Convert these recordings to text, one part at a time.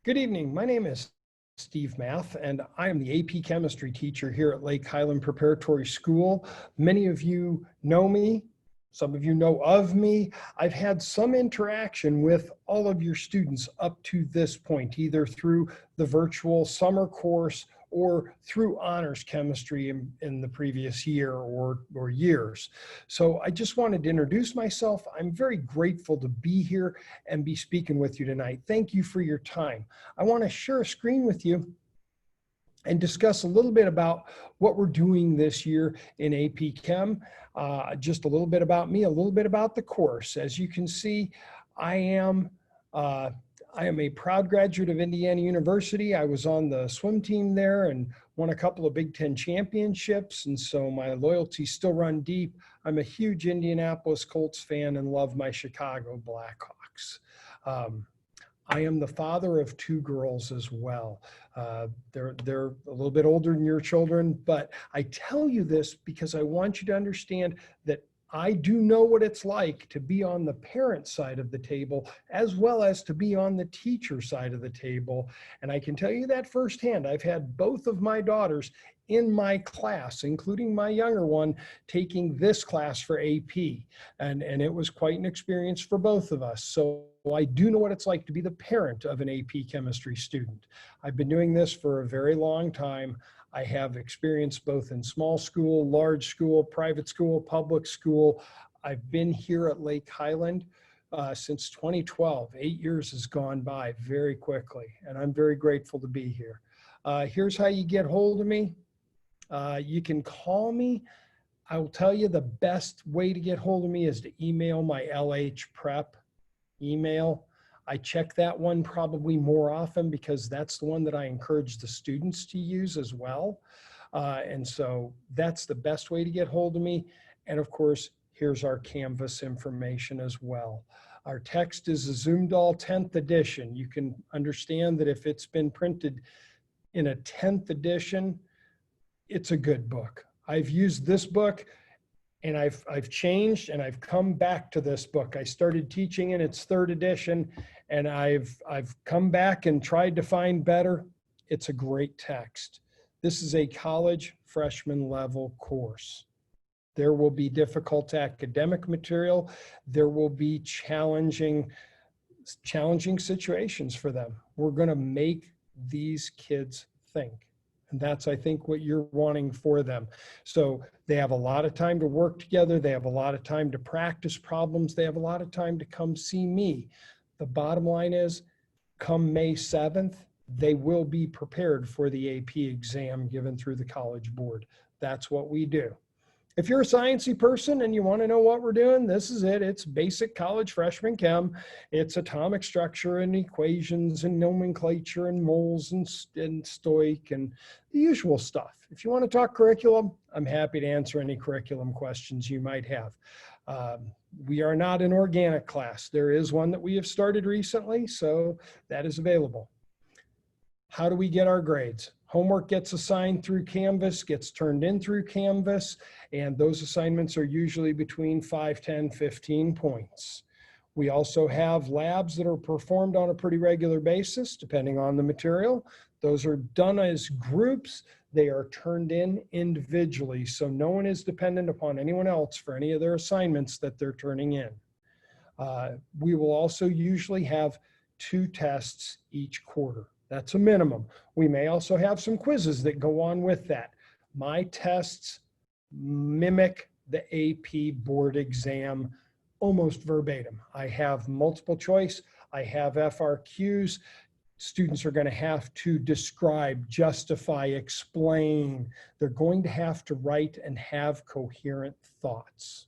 Good evening. My name is Steve Math, and I am the AP Chemistry teacher here at Lake Highland Preparatory School. Many of you know me. Some of you know of me. I've had some interaction with all of your students up to this point, either through the virtual summer course or through honors chemistry in the previous year or years. So I just wanted to introduce myself. I'm very grateful to be here and be speaking with you tonight. Thank you for your time. I want to share a screen with you and discuss a little bit about what we're doing this year in AP Chem. Just a little bit about me, a little bit about the course. As you can see, I am a proud graduate of Indiana University. I was on the swim team there and won a couple of Big Ten championships, and so my loyalties still run deep. I'm a huge Indianapolis Colts fan and love my Chicago Blackhawks. I am the father of two girls as well. They're a little bit older than your children, but I tell you this because I want you to understand that I do know what it's like to be on the parent side of the table as well as to be on the teacher side of the table. And I can tell you that firsthand. I've had both of my daughters in my class, including my younger one, taking this class for AP. And it was quite an experience for both of us. So I do know what it's like to be the parent of an AP chemistry student. I've been doing this for a very long time. I have experience both in small school, large school, private school, public school. I've been here at Lake Highland since 2012. 8 years has gone by very quickly, and I'm very grateful to be here. Here's how you get hold of me. You can call me. I will tell you the best way to get hold of me is to email my LH Prep email. I check that one probably more often because that's the one that I encourage the students to use as well. And so that's the best way to get hold of me. And of course, here's our Canvas information as well. Our text is a Zumdahl 10th edition. You can understand that if it's been printed in a 10th edition, it's a good book. I've used this book and I've changed and I've come back to this book. I started teaching in its 3rd edition and I've come back and tried to find better. It's a great text. This is a college freshman level course. There will be difficult academic material. There will be challenging situations for them. We're going to make these kids think. And that's, I think, what you're wanting for them. So they have a lot of time to work together. They have a lot of time to practice problems. They have a lot of time to come see me. The bottom line is, come May 7th, they will be prepared for the AP exam given through the College Board. That's what we do. If you're a sciencey person and you want to know what we're doing, this is it. It's basic college freshman chem. It's atomic structure and equations and nomenclature and moles and stoic and the usual stuff. If you want to talk curriculum, I'm happy to answer any curriculum questions you might have. We are not an organic class. There is one that we have started recently, so that is available. How do we get our grades? Homework gets assigned through Canvas, gets turned in through Canvas, and those assignments are usually between 5, 10, 15 points. We also have labs that are performed on a pretty regular basis, depending on the material. Those are done as groups. They are turned in individually, so no one is dependent upon anyone else for any of their assignments that they're turning in. We will also usually have 2 tests each quarter. That's a minimum. We may also have some quizzes that go on with that. My tests mimic the AP board exam almost verbatim. I have multiple choice. I have FRQs. Students are going to have to describe, justify, explain. They're going to have to write and have coherent thoughts.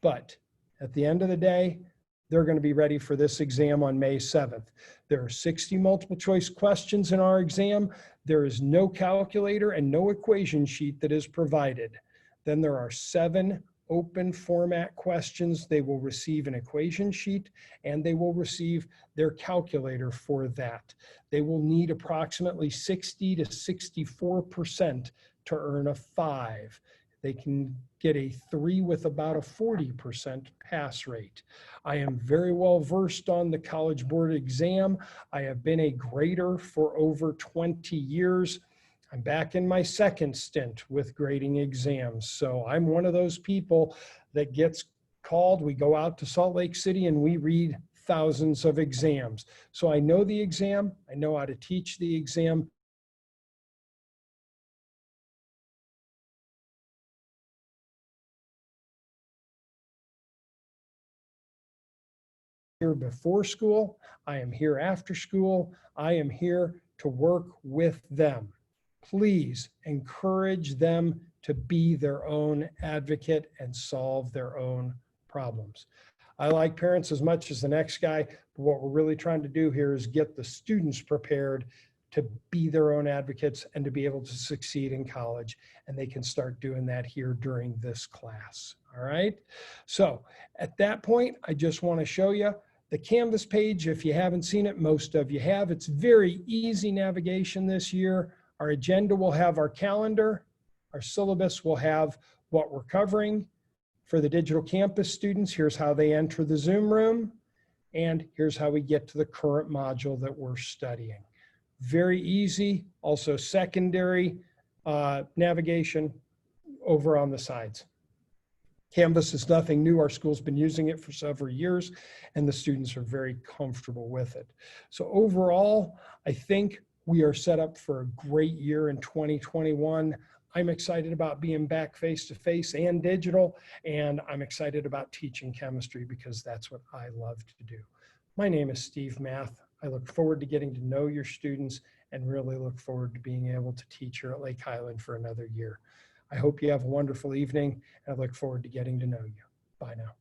But at the end of the day, they're going to be ready for this exam on May 7th. There are 60 multiple choice questions in our exam. There is no calculator and no equation sheet that is provided. Then there are 7 open format questions. They will receive an equation sheet and they will receive their calculator for that. They will need approximately 60 to 64% to earn a 5. They can get a 3 with about a 40% pass rate. I am very well versed on the College Board exam. I have been a grader for over 20 years. I'm back in my second stint with grading exams. So I'm one of those people that gets called. We go out to Salt Lake City and we read thousands of exams. So I know the exam. I know how to teach the exam. Here before school, I am here after school, I am here to work with them. Please encourage them to be their own advocate and solve their own problems. I like parents as much as the next guy, but what we're really trying to do here is get the students prepared to be their own advocates and to be able to succeed in college. And they can start doing that here during this class. All right. So at that point, I just want to show you the Canvas page. If you haven't seen it, most of you have. It's very easy navigation this year. Our agenda will have our calendar. Our syllabus will have what we're covering. For the digital campus students, here's how they enter the Zoom room. And here's how we get to the current module that we're studying. Very easy. Also secondary navigation over on the sides. Canvas is nothing new. Our school's been using it for several years, and the students are very comfortable with it. So overall, I think we are set up for a great year in 2021. I'm excited about being back face-to-face and digital, and I'm excited about teaching chemistry because that's what I love to do. My name is Steve Math. I look forward to getting to know your students and really look forward to being able to teach here at Lake Highland for another year. I hope you have a wonderful evening, and I look forward to getting to know you. Bye now.